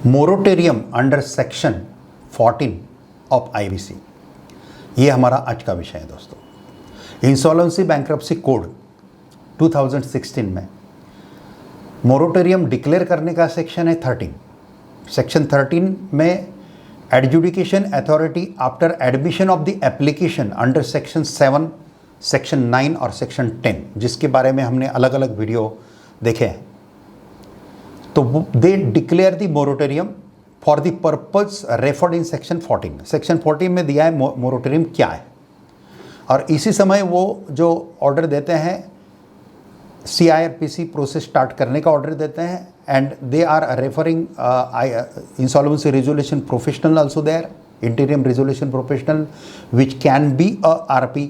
Moratorium under section 14 of IBC, ये हमारा आज का विषय है दोस्तों। इंसॉल्वेंसी बैंक्रप्सी कोड 2016 में मोरेटोरियम डिक्लेयर करने का सेक्शन है 13। सेक्शन 13 में adjudication authority after admission of the application under section 7, section 9 और सेक्शन 10, जिसके बारे में हमने अलग अलग वीडियो देखे हैं। तो they declare the moratorium for the purpose referred in section 14। Section 14 में दिया है मोरेटोरियम क्या है, और इसी समय वो जो ऑर्डर देते हैं CIRPC प्रोसेस स्टार्ट करने का ऑर्डर देते हैं, and they are referring insolvency resolution professional also there, interim resolution professional which can be a RP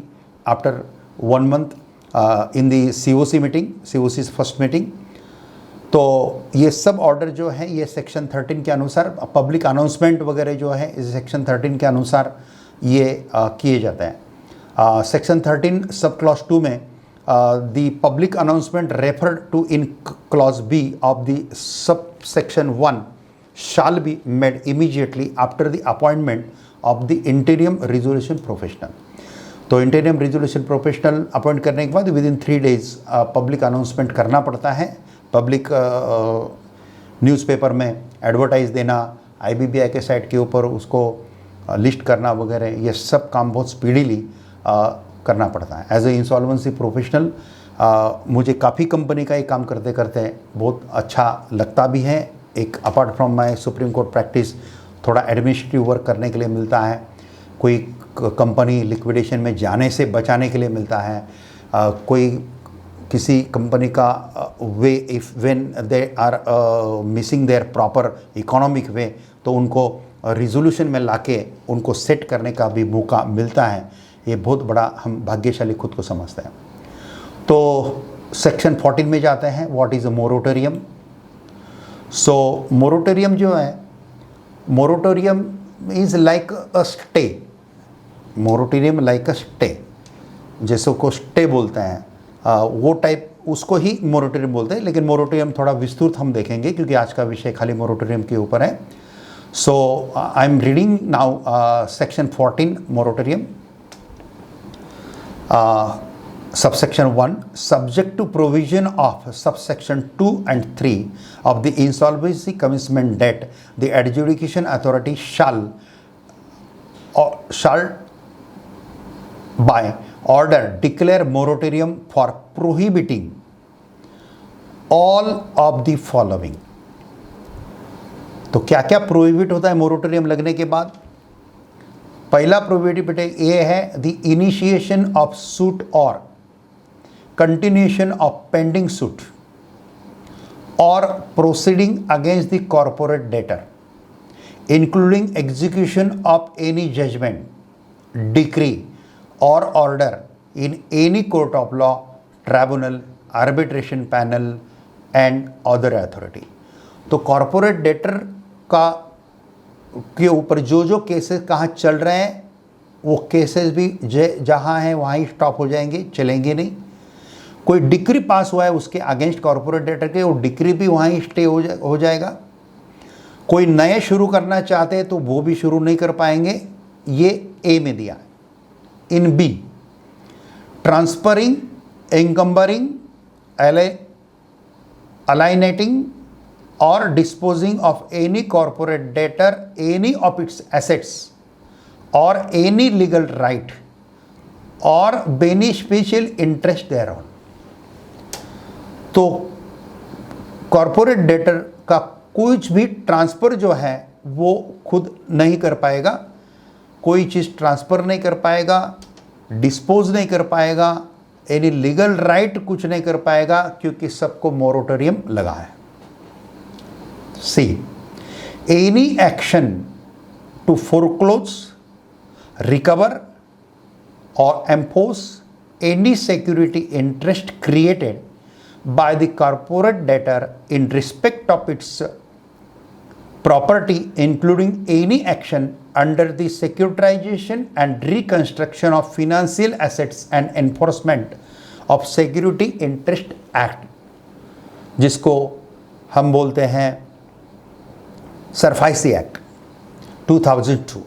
after 1 month in the COC meeting, COC's first meeting. तो ये सब order जो है ये सेक्शन 13 के अनुसार, पब्लिक अनाउंसमेंट वगैरह जो है इस सेक्शन 13 के अनुसार ये किए जाते हैं। सेक्शन 13 सब क्लॉज 2 में the public announcement referred to in clause B of the sub section 1 shall be made immediately after the appointment of the interim resolution professional. तो इंटीरियम रेजोल्यूशन प्रोफेशनल अपॉइंट करने के बाद within 3 days public announcement करना पड़ता है, public newspaper में advertise देना, IBBI के साइट के ऊपर उसको लिस्ट करना वगैरह, ये सब काम बहुत स्पीडीली करना पड़ता है। एज ए इंसॉल्वेंसी प्रोफेशनल मुझे काफ़ी कंपनी का ये काम करते करते बहुत अच्छा लगता भी है। एक apart from my supreme court practice थोड़ा एडमिनिस्ट्रेटिव वर्क करने के लिए मिलता है, कोई कंपनी लिक्विडेशन में जाने से बचाने के लिए मिलता है, कोई किसी कंपनी का way if when they are missing their proper economic way, तो उनको रिजोल्यूशन में लाके उनको सेट करने का भी मौका मिलता है। ये बहुत बड़ा हम भाग्यशाली खुद को समझते हैं। तो सेक्शन 14 में जाते हैं, what is a moratorium. So moratorium जो है, moratorium is like a stay, moratorium like a stay, जैसे को स्टे बोलते हैं वो टाइप उसको ही मोरेटोरियम बोलते हैं, लेकिन मोरेटोरियम थोड़ा विस्तृत हम देखेंगे क्योंकि आज का विषय खाली मोरेटोरियम के ऊपर है। So I am reading now section 14 moratorium, subsection 1, subject to provision of subsection 2 and 3 of the insolvency commencement date, the adjudication authority shall by order declare moratorium for prohibiting all of the following। तो क्या क्या prohibit होता है moratorium लगने के बाद? पहला prohibit ये है द इनिशिएशन ऑफ सूट और कंटिन्यूएशन ऑफ पेंडिंग सूट और proceeding against the corporate debtor, including execution of any judgment, decree or order in any court of law, tribunal, arbitration panel and other authority। तो corporate debtor का के ऊपर जो जो cases कहाँ चल रहे हैं वो केसेस भी जहाँ हैं वहाँ ही स्टॉप हो जाएंगे, चलेंगे नहीं। कोई डिक्री पास हुआ है उसके अगेंस्ट कॉर्पोरेट डेटर के, वो डिक्री भी वहाँ ही स्टे हो जाएगा। कोई नए शुरू करना चाहते हैं तो वो भी शुरू नहीं कर पाएंगे, ये A में दिया है। In B, transferring, encumbering, alienating or disposing of any corporate debtor, any of its assets or any legal right or beneficial interest thereon। तो कॉर्पोरेट डेटर का कुछ भी ट्रांसफ़र जो है वो खुद नहीं कर पाएगा, कोई चीज़ ट्रांसफ़र नहीं कर पाएगा, डिस्पोज नहीं कर पाएगा, एनी लीगल राइट कुछ नहीं कर पाएगा, क्योंकि सबको मोरेटोरियम लगा है। C, any action to foreclose, recover और impose any security interest created by the corporate debtor in respect of its property, including any action under the securitization and reconstruction of financial assets and enforcement of Security Interest Act, जिसको हम बोलते हैं SARFAESI act 2002।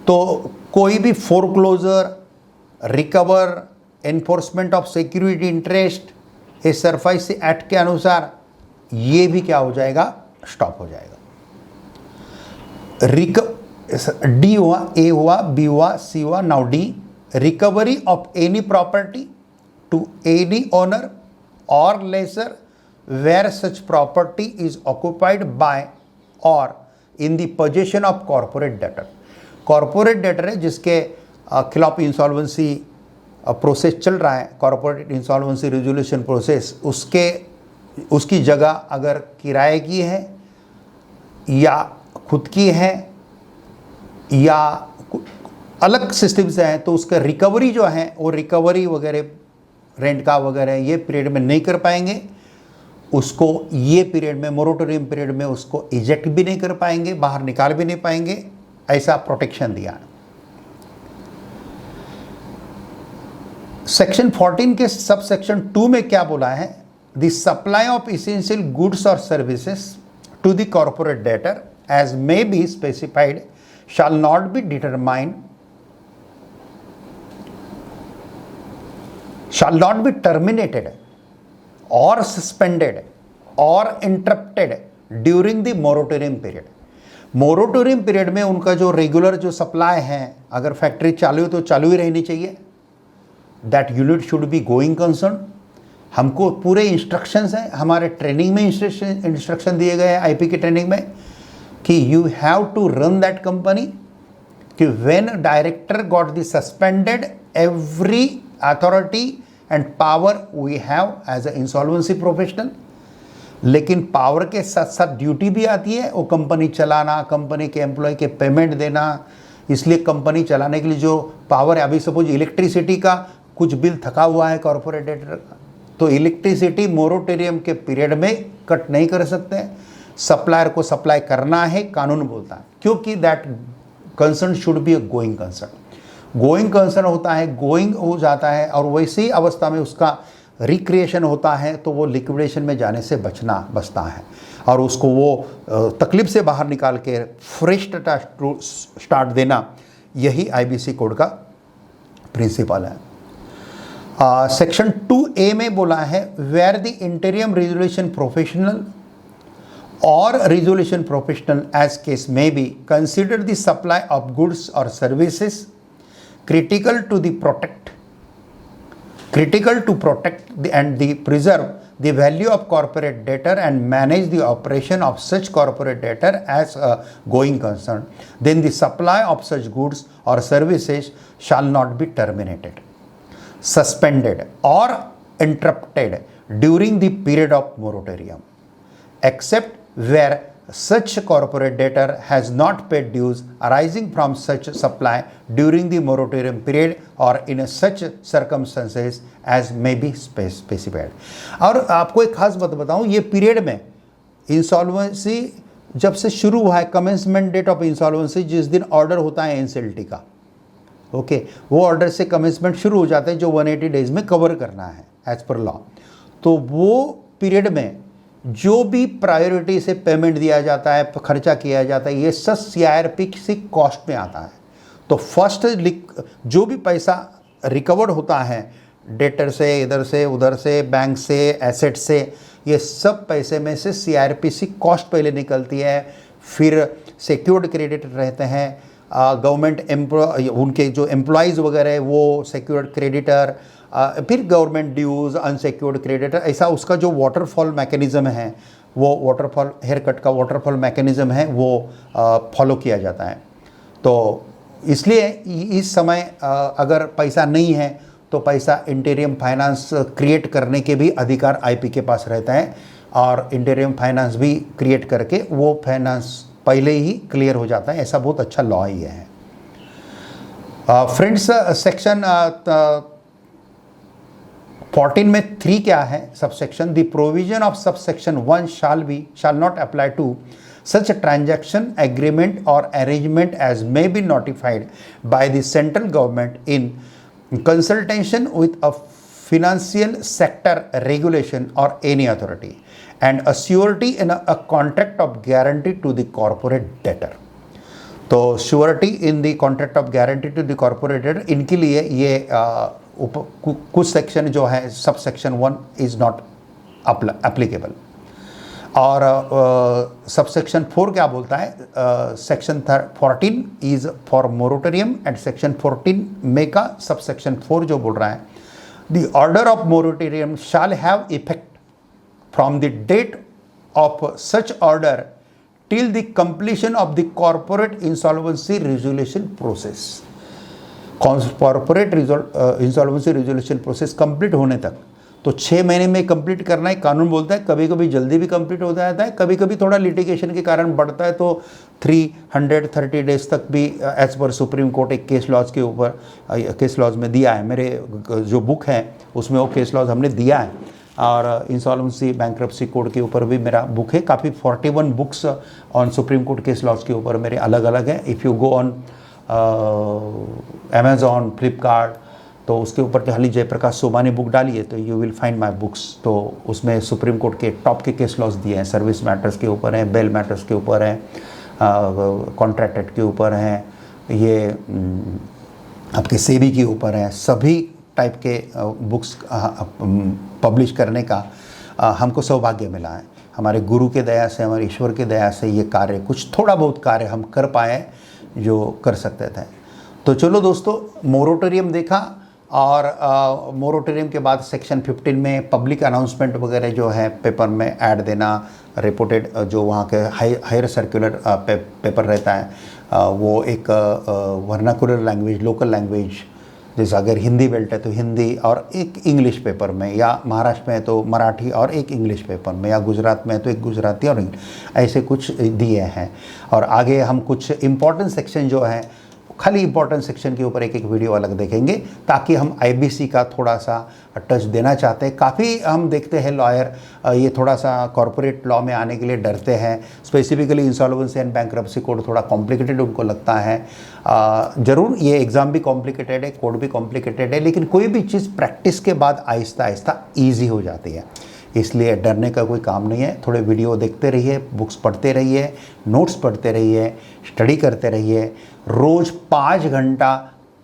तो कोई भी foreclosure, recover, enforcement of security interest इस SARFAESI act के अनुसार ये भी क्या हो जाएगा, स्टॉप हो जाएगा। डी हुआ, ए हुआ, बी हुआ, सी हुआ, now D, recovery of any property to any owner और lessor where such property is occupied by और in the position of corporate debtor. Corporate debtor है जिसके खिलाफ इंसॉल्वेंसी प्रोसेस चल रहा है, कॉर्पोरेट इंसॉल्वेंसी रेजोल्यूशन प्रोसेस, उसकी जगह अगर किराए की है या खुद की है या अलग सिस्टम से है, तो उसका रिकवरी जो है वो रिकवरी वगैरह रेंट का वगैरह ये पीरियड में नहीं कर पाएंगे, उसको ये पीरियड में, मोरेटोरियम पीरियड में उसको इजेक्ट भी नहीं कर पाएंगे, बाहर निकाल भी नहीं पाएंगे, ऐसा प्रोटेक्शन दिया है। सेक्शन 14 के सब सेक्शन 2 में क्या बोला है, the supply of essential goods और services to the corporate debtor as may be specified shall not be determined, shall not be terminated or suspended or interrupted during the moratorium period। Moratorium period में उनका जो regular जो supply है, अगर factory चालू है तो चालू ही रहनी चाहिए। That unit should be going concern. हमको पूरे इंस्ट्रक्शंस हैं, हमारे ट्रेनिंग में इंस्ट्रक्शन दिए गए हैं आईपी की ट्रेनिंग में कि you have to run that company, कि when director got the suspended every authority and power we have as a insolvency professional. लेकिन पावर के साथ साथ ड्यूटी भी आती है, वो कंपनी चलाना, कंपनी के एम्प्लॉय के पेमेंट देना। इसलिए कंपनी चलाने के लिए जो पावर है, अभी सपोज इलेक्ट्रिसिटी का कुछ बिल थका हुआ है कॉर्पोरेट डेटर का, तो इलेक्ट्रिसिटी मोरेटोरियम के पीरियड में कट नहीं कर सकते। सप्लायर को सप्लाई करना है, कानून बोलता है, क्योंकि that concern should be a going concern. Going concern होता है, गोइंग हो जाता है और वैसी अवस्था में उसका रिक्रिएशन होता है, तो वो लिक्विडेशन में जाने से बचता है और उसको वो तकलीफ से बाहर निकाल के फ्रेश स्टार्ट देना, यही आईबीसी कोड का प्रिंसिपल है। सेक्शन 2A में बोला है, where the interim resolution professional or resolution professional as case may be consider the supply of goods or services critical to protect and the preserve the value of corporate debtor and manage the operation of such corporate debtor as a going concern, then the supply of such goods or services shall not be terminated, suspended or interrupted during the period of moratorium, except where such corporate debtor has not paid dues arising from such supply during the moratorium period or in such circumstances as may be specified। और आपको एक खास बात बताऊं, ये period में insolvency जब से शुरू हुआ है, कमेंसमेंट डेट ऑफ इंसॉल्वेंसी जिस दिन ऑर्डर होता है एनसीएलटी का, ओके, वो ऑर्डर से कमेंसमेंट शुरू हो जाता है जो 180 डेज में कवर करना है एज पर लॉ। तो वो पीरियड में जो भी प्रायोरिटी से पेमेंट दिया जाता है, खर्चा किया जाता है, ये सब सीआरपी से कॉस्ट में आता है। तो फर्स्ट जो भी पैसा रिकवर्ड होता है डेटर से, इधर से उधर से, बैंक से, एसेट से, ये सब पैसे में से सीआरपीसी कॉस्ट पहले निकलती है, फिर सिक्योर्ड क्रेडिटर रहते हैं, गवर्नमेंट उनके जो एम्प्लॉयज़ वगैरह है वो सिक्योर्ड क्रेडिटर, फिर गवर्नमेंट ड्यूज़, अनसिक्योर्ड क्रेडिटर, ऐसा उसका जो वाटरफॉल मैकेनिज़्म है, वो वाटरफॉल हेयर कट का वाटरफॉल मैकेनिज़्म है, वो फॉलो किया जाता है। तो इसलिए इस समय अगर पैसा नहीं है तो पैसा इंटीरियम फाइनेंस क्रिएट करने के भी अधिकार आईपी के पास रहता है और इंटीरियम फाइनेंस भी क्रिएट करके वो फाइनेंस पहले ही क्लियर हो जाता है। ऐसा बहुत अच्छा लॉ ही है। फ्रेंड्स, सेक्शन 14 में 3 क्या है subsection, the provision of subsection 1 shall not apply to such a transaction, agreement or arrangement as may be notified by the central government in consultation with a financial sector regulation or any authority, and a surety in a contract of guarantee to the corporate debtor. तो surety in the contract of guarantee to the corporate debtor, इनके लिए ये कुछ section जो है सब section 1 is not applicable. और sub section 4 क्या बोलता है? Section 14 is for moratorium and section 14 में का सब सेक्शन 4 जो बोल रहा है, the order of moratorium shall have effect from the date of such order till the completion of the corporate insolvency resolution process. Corporate insolvency resolution process complete होने तक, तो 6 महीने में कंप्लीट करना है कानून बोलता है। कभी कभी जल्दी भी कंप्लीट हो जाता है, कभी कभी थोड़ा लिटिगेशन के कारण बढ़ता है तो 330 डेज तक भी एज पर सुप्रीम कोर्ट एक केस लॉज के ऊपर केस लॉज में दिया है। मेरे जो बुक है उसमें वो केस लॉज हमने दिया है, और इंसॉल्वेंसी बैंक्रप्सी कोड के ऊपर भी मेरा बुक है। काफ़ी 41 books on Supreme Court case laws के ऊपर मेरे अलग अलग हैं। If you go on Amazon, Flipkart, तो उसके ऊपर खाली जयप्रकाश सोमानी बुक डालिए तो you will find my books. तो उसमें सुप्रीम कोर्ट के टॉप के केस लॉज दिए हैं, सर्विस मैटर्स के ऊपर हैं, बेल मैटर्स के ऊपर हैं, कॉन्ट्रैक्ट एक्ट के ऊपर हैं, ये आपके सेबी के ऊपर हैं। सभी टाइप के बुक्स पब्लिश करने का हमको सौभाग्य मिला है। हमारे गुरु के दया से, हमारे ईश्वर के दया से ये कार्य, कुछ थोड़ा बहुत कार्य हम कर पाए जो कर सकते थे। तो चलो दोस्तों, मोरेटोरियम देखा, और मोरेटोरियम के बाद सेक्शन 15 में पब्लिक अनाउंसमेंट वगैरह जो है, पेपर में ऐड देना, रिपोर्टेड जो वहाँ के हायर सर्कुलर पेपर रहता है, वो एक वर्नाकुलर लैंग्वेज, लोकल लैंग्वेज, जैसे अगर हिंदी बेल्ट है तो हिंदी और एक इंग्लिश पेपर में, या महाराष्ट्र में है तो मराठी और एक इंग्लिश पेपर में, या गुजरात में है तो एक गुजराती और ऐसे कुछ दिए हैं। और आगे हम कुछ इम्पॉर्टेंट सेक्शन जो है, खाली इम्पॉर्टेंट सेक्शन के ऊपर एक एक वीडियो अलग देखेंगे, ताकि हम आईबीसी का थोड़ा सा टच देना चाहते हैं। काफ़ी हम देखते हैं लॉयर ये थोड़ा सा कॉर्पोरेट लॉ में आने के लिए डरते हैं, specifically insolvency and bankruptcy code थोड़ा कॉम्प्लिकेटेड उनको लगता है। ज़रूर ये एग्ज़ाम भी कॉम्प्लिकेटेड है, कोड भी कॉम्प्लिकेटेड है, लेकिन कोई भी चीज़ प्रैक्टिस के बाद आहिस्ता आहिस्ता ईजी हो जाती है, इसलिए डरने का कोई काम नहीं है। थोड़े वीडियो देखते रहिए, बुक्स पढ़ते रहिए, नोट्स पढ़ते रहिए, स्टडी करते रहिए। रोज़ 5 घंटा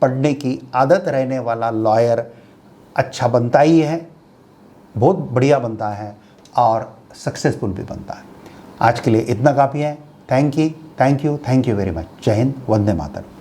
पढ़ने की आदत रहने वाला लॉयर अच्छा बनता ही है, बहुत बढ़िया बनता है, और सक्सेसफुल भी बनता है। आज के लिए इतना काफ़ी है। Thank you very much. जय हिंद, वंदे मातरम।